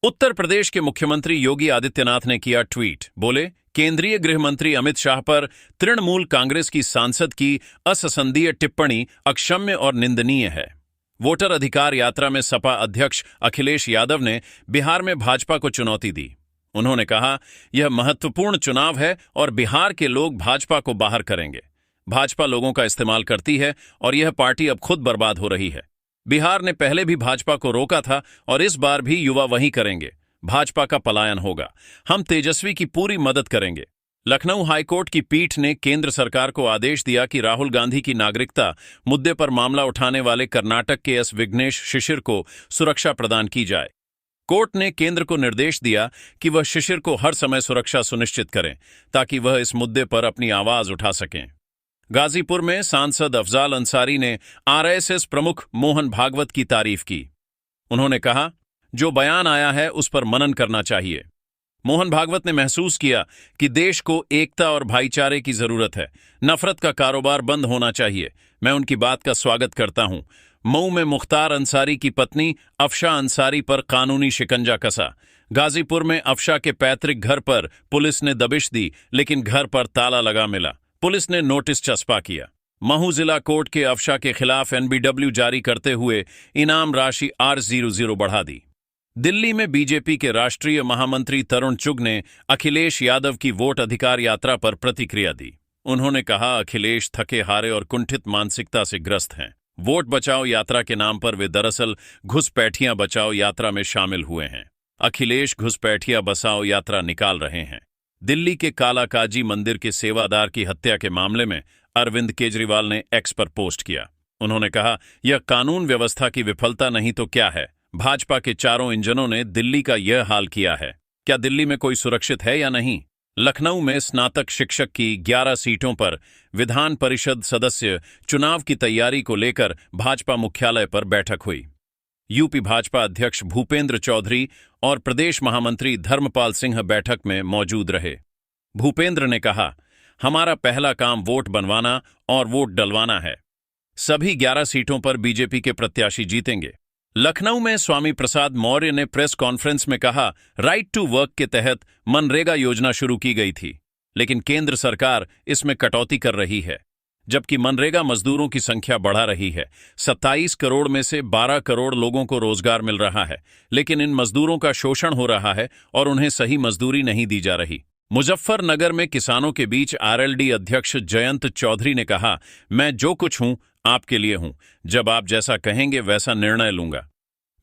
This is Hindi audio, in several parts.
उत्तर प्रदेश के मुख्यमंत्री योगी आदित्यनाथ ने किया ट्वीट। बोले, केंद्रीय गृह मंत्री अमित शाह पर तृणमूल कांग्रेस की सांसद की असंसदीय टिप्पणी अक्षम्य और निंदनीय है। वोटर अधिकार यात्रा में सपा अध्यक्ष अखिलेश यादव ने बिहार में भाजपा को चुनौती दी। उन्होंने कहा, यह महत्वपूर्ण चुनाव है और बिहार के लोग भाजपा को बाहर करेंगे। भाजपा लोगों का इस्तेमाल करती है और यह पार्टी अब खुद बर्बाद हो रही है। बिहार ने पहले भी भाजपा को रोका था और इस बार भी युवा वही करेंगे। भाजपा का पलायन होगा। हम तेजस्वी की पूरी मदद करेंगे। लखनऊ हाईकोर्ट की पीठ ने केंद्र सरकार को आदेश दिया कि राहुल गांधी की नागरिकता मुद्दे पर मामला उठाने वाले कर्नाटक के एस विघ्नेश शिशिर को सुरक्षा प्रदान की जाए। कोर्ट ने केंद्र को निर्देश दिया कि वह शिशिर को हर समय सुरक्षा सुनिश्चित करें ताकि वह इस मुद्दे पर अपनी आवाज उठा सकें। गाजीपुर में सांसद अफजाल अंसारी ने आरएसएस प्रमुख मोहन भागवत की तारीफ की। उन्होंने कहा, जो बयान आया है उस पर मनन करना चाहिए। मोहन भागवत ने महसूस किया कि देश को एकता और भाईचारे की जरूरत है। नफरत का कारोबार बंद होना चाहिए। मैं उनकी बात का स्वागत करता हूं। मऊ में मुख्तार अंसारी की पत्नी अफशा अंसारी पर कानूनी शिकंजा कसा। गाजीपुर में अफशा के पैतृक घर पर पुलिस ने दबिश दी, लेकिन घर पर ताला लगा मिला। पुलिस ने नोटिस चस्पा किया। महू जिला कोर्ट के अफशा के खिलाफ एनबीडब्ल्यू जारी करते हुए इनाम राशि R00 बढ़ा दी। दिल्ली में बीजेपी के राष्ट्रीय महामंत्री तरुण चुग ने अखिलेश यादव की वोट अधिकार यात्रा पर प्रतिक्रिया दी। उन्होंने कहा, अखिलेश थके हारे और कुंठित मानसिकता से ग्रस्त हैं। वोट बचाओ यात्रा के नाम पर वे दरअसल घुसपैठियां बचाओ यात्रा में शामिल हुए हैं। अखिलेश घुसपैठियां बचाओ यात्रा निकाल रहे हैं। दिल्ली के कालाकाजी मंदिर के सेवादार की हत्या के मामले में अरविंद केजरीवाल ने एक्स पर पोस्ट किया। उन्होंने कहा, यह कानून व्यवस्था की विफलता नहीं तो क्या है। भाजपा के चारों इंजनों ने दिल्ली का यह हाल किया है। क्या दिल्ली में कोई सुरक्षित है या नहीं? लखनऊ में स्नातक शिक्षक की 11 सीटों पर विधान परिषद सदस्य चुनाव की तैयारी को लेकर भाजपा मुख्यालय पर बैठक हुई। यूपी भाजपा अध्यक्ष भूपेंद्र चौधरी और प्रदेश महामंत्री धर्मपाल सिंह बैठक में मौजूद रहे। भूपेंद्र ने कहा, हमारा पहला काम वोट बनवाना और वोट डलवाना है। सभी 11 सीटों पर बीजेपी के प्रत्याशी जीतेंगे। लखनऊ में स्वामी प्रसाद मौर्य ने प्रेस कॉन्फ्रेंस में कहा, राइट टू वर्क के तहत मनरेगा योजना शुरू की गई थी, लेकिन केंद्र सरकार इसमें कटौती कर रही है, जबकि मनरेगा मजदूरों की संख्या बढ़ा रही है। 27 करोड़ में से 12 करोड़ लोगों को रोजगार मिल रहा है, लेकिन इन मजदूरों का शोषण हो रहा है और उन्हें सही मजदूरी नहीं दी जा रही। मुजफ्फरनगर में किसानों के बीच आरएलडी अध्यक्ष जयंत चौधरी ने कहा, मैं जो कुछ हूं आपके लिए हूं। जब आप जैसा कहेंगे वैसा निर्णय लूंगा।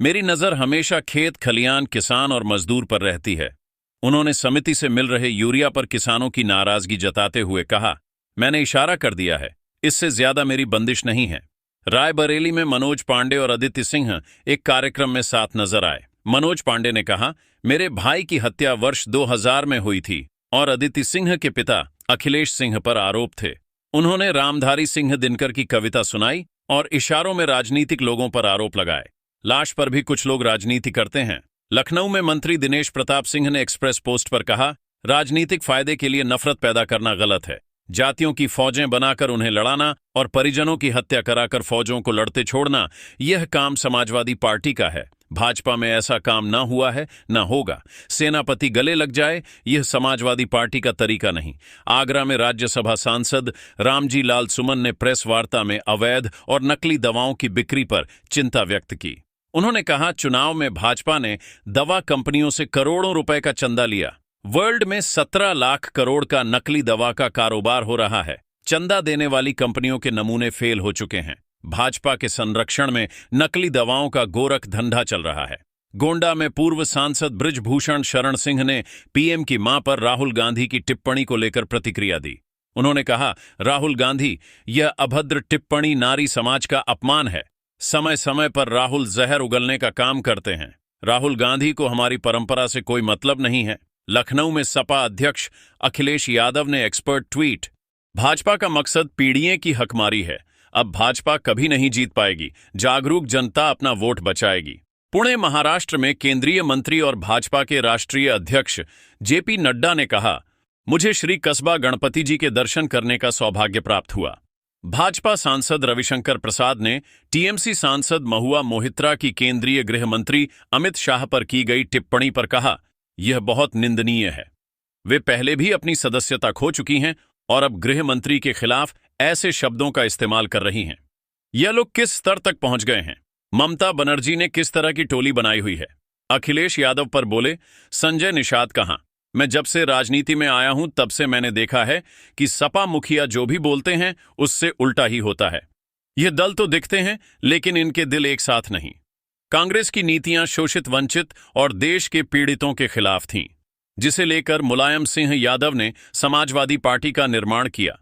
मेरी नजर हमेशा खेत खलियान, किसान और मजदूर पर रहती है। उन्होंने समिति से मिल रहे यूरिया पर किसानों की नाराजगी जताते हुए कहा, मैंने इशारा कर दिया है, इससे ज्यादा मेरी बंदिश नहीं है। रायबरेली में मनोज पांडे और अदिति सिंह एक कार्यक्रम में साथ नजर आए। मनोज पांडे ने कहा, मेरे भाई की हत्या वर्ष 2000 में हुई थी और अदिति सिंह के पिता अखिलेश सिंह पर आरोप थे। उन्होंने रामधारी सिंह दिनकर की कविता सुनाई और इशारों में राजनीतिक लोगों पर आरोप लगाए। लाश पर भी कुछ लोग राजनीति करते हैं। लखनऊ में मंत्री दिनेश प्रताप सिंह ने एक्सप्रेस पोस्ट पर कहा, राजनीतिक फायदे के लिए नफरत पैदा करना गलत है। जातियों की फौजें बनाकर उन्हें लड़ाना और परिजनों की हत्या कराकर फौजों को लड़ते छोड़ना, यह काम समाजवादी पार्टी का है। भाजपा में ऐसा काम ना हुआ है, ना होगा। सेनापति गले लग जाए, यह समाजवादी पार्टी का तरीका नहीं। आगरा में राज्यसभा सांसद रामजी लाल सुमन ने प्रेस वार्ता में अवैध और नकली दवाओं की बिक्री पर चिंता व्यक्त की। उन्होंने कहा, चुनाव में भाजपा ने दवा कंपनियों से करोड़ों रुपए का चंदा लिया। वर्ल्ड में 17 लाख करोड़ का नकली दवा का कारोबार हो रहा है। चंदा देने वाली कंपनियों के नमूने फेल हो चुके हैं। भाजपा के संरक्षण में नकली दवाओं का गोरख धंधा चल रहा है। गोंडा में पूर्व सांसद बृजभूषण शरण सिंह ने पीएम की मां पर राहुल गांधी की टिप्पणी को लेकर प्रतिक्रिया दी। उन्होंने कहा, राहुल गांधी, यह अभद्र टिप्पणी नारी समाज का अपमान है। समय समय पर राहुल जहर उगलने का काम करते हैं। राहुल गांधी को हमारी परंपरा से कोई मतलब नहीं है। लखनऊ में सपा अध्यक्ष अखिलेश यादव ने एक्सपर्ट ट्वीट, भाजपा का मकसद पीढ़ियों की हकमारी है। अब भाजपा कभी नहीं जीत पाएगी। जागरूक जनता अपना वोट बचाएगी। पुणे महाराष्ट्र में केंद्रीय मंत्री और भाजपा के राष्ट्रीय अध्यक्ष जेपी नड्डा ने कहा, मुझे श्री कसबा गणपति जी के दर्शन करने का सौभाग्य प्राप्त हुआ। भाजपा सांसद रविशंकर प्रसाद ने टीएमसी सांसद महुआ मोहित्रा की केंद्रीय गृह मंत्री अमित शाह पर की गई टिप्पणी पर कहा, यह बहुत निंदनीय है। वे पहले भी अपनी सदस्यता खो चुकी हैं और अब गृह मंत्री के खिलाफ ऐसे शब्दों का इस्तेमाल कर रही हैं। यह लोग किस स्तर तक पहुंच गए हैं? ममता बनर्जी ने किस तरह की टोली बनाई हुई है? अखिलेश यादव पर बोले संजय निषाद कहां? मैं जब से राजनीति में आया हूं तब से मैंने देखा है कि सपा मुखिया जो भी बोलते हैं उससे उल्टा ही होता है। ये दल तो दिखते हैं लेकिन इनके दिल एक साथ नहीं। कांग्रेस की नीतियां शोषित, वंचित और देश के पीड़ितों के खिलाफ थीं, जिसे लेकर मुलायम सिंह यादव ने समाजवादी पार्टी का निर्माण किया।